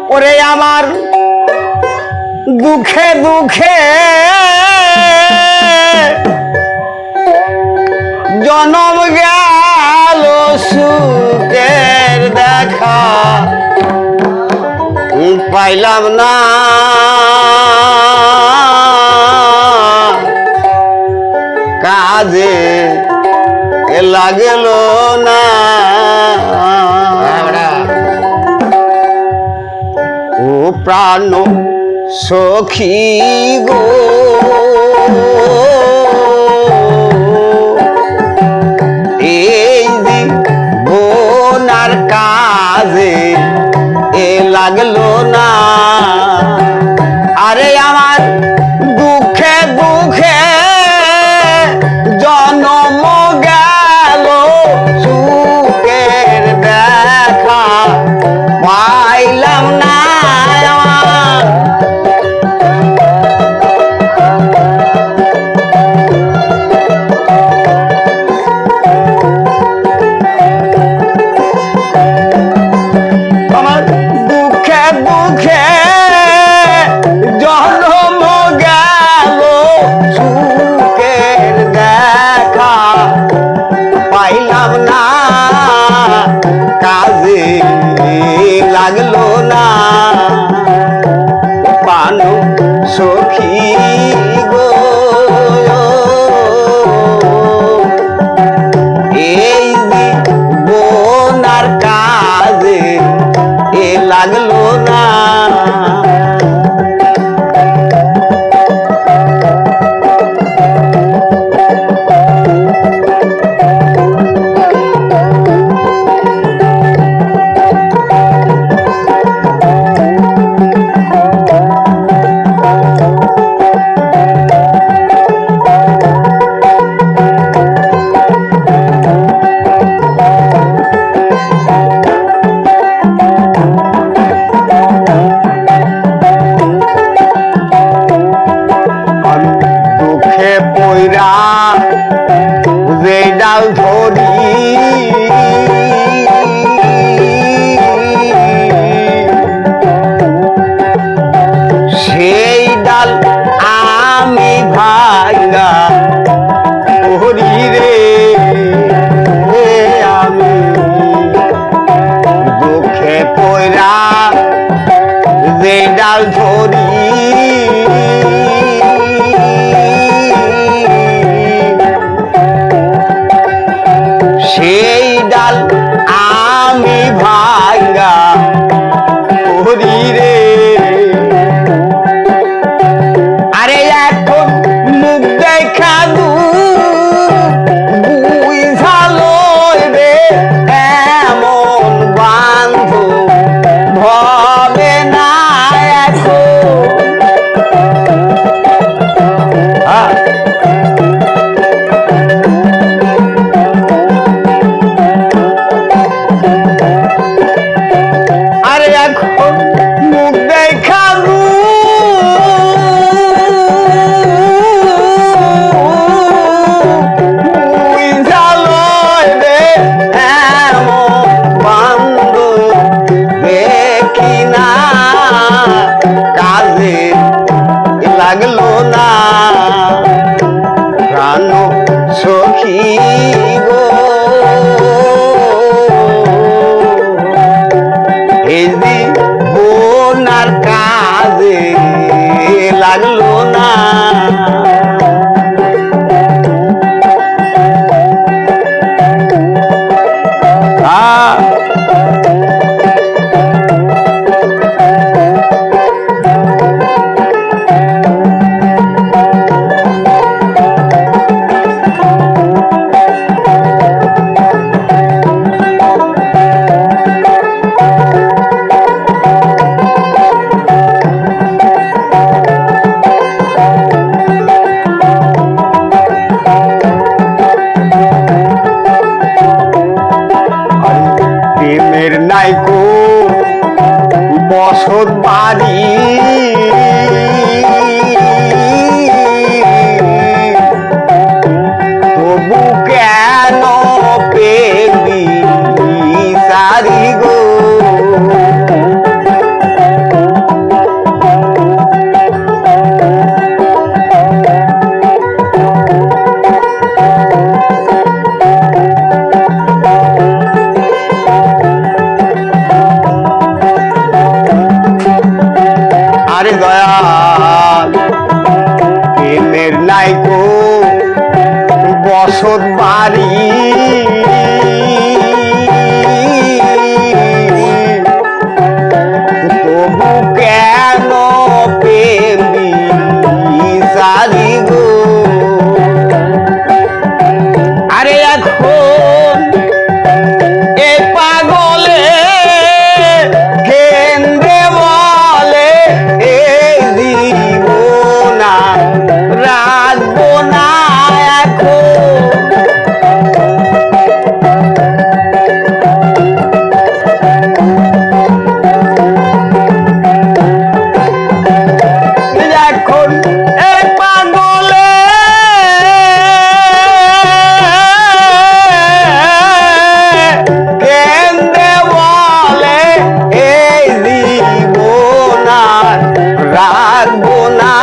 ওরে আমার দুঃখে দুঃখে জনম গেল সুখের দেখা পাইলাম না কাজে লাগল না ও প্রাণ সখী গো এই জীবনার কাজে লাগলো না আরে আমার দুঃখে দুঃখে জনম গেল সুখের দেখা পাইলাম না লাগলো না পানো সখী গো এই জীবনার কাজে লাগলো না যে ডাল ধরি সেই ডাল আমি ভাঙা ধরি রে আমি দুঃখে পয়রা যে ডাল ধরি সেই ডাল আমি ভাঙা করি রে আরে এখন মুখ দেখা বুঝালো রে এমন বান্ধব হবে না এখন মুখ দেখা বুঝালো রে এমন বান্ধব দেখি না কাজে লাগলো না প্রাণ সখী গো বোনার কাজে লাগলো না নাইকো বসত বাড়ি তবু কেন পেবি সারি গো দয়াল প্রেমের নাইকো বসত বাড়ি তবু কেন প্রেম বিচারি গো আরে এখন এ পাগলে কেন্দ্রে বলে এই জীবন আর রাখবো না এখন এখন এ পাগলে কেন্দ্রে বলে এই জীবন আর রাখবো না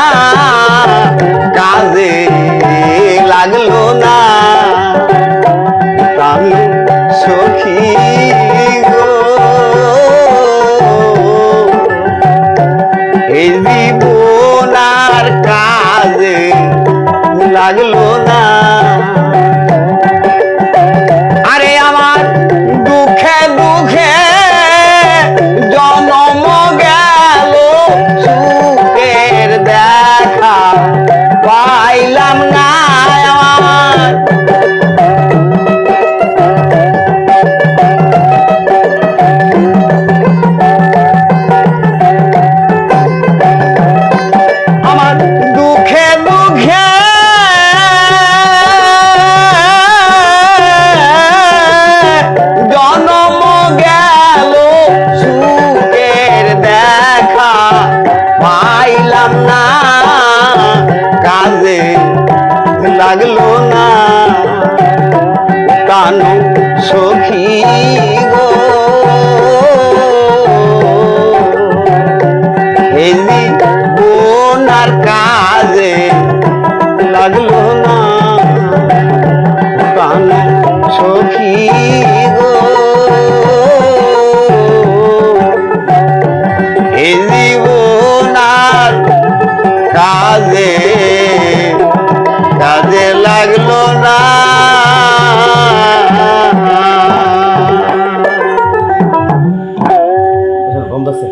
কাজে লাগলো না আমি সখী গো এই জীবন আর কাজে লাগলো না আরে আমার দুঃখে দুঃখে জনম গেল সুখের দেখা পাইলাম না আমার আমার দুঃখে দুঃখে জনম গেল সুখের দেখা পাইলাম না কাজে লাগলো না কানো সখী গো এই জীবন আর কাজে লাগলো না কানো সখী গো এই জীবন আর কাজে লাগলো না বন্ধ আছে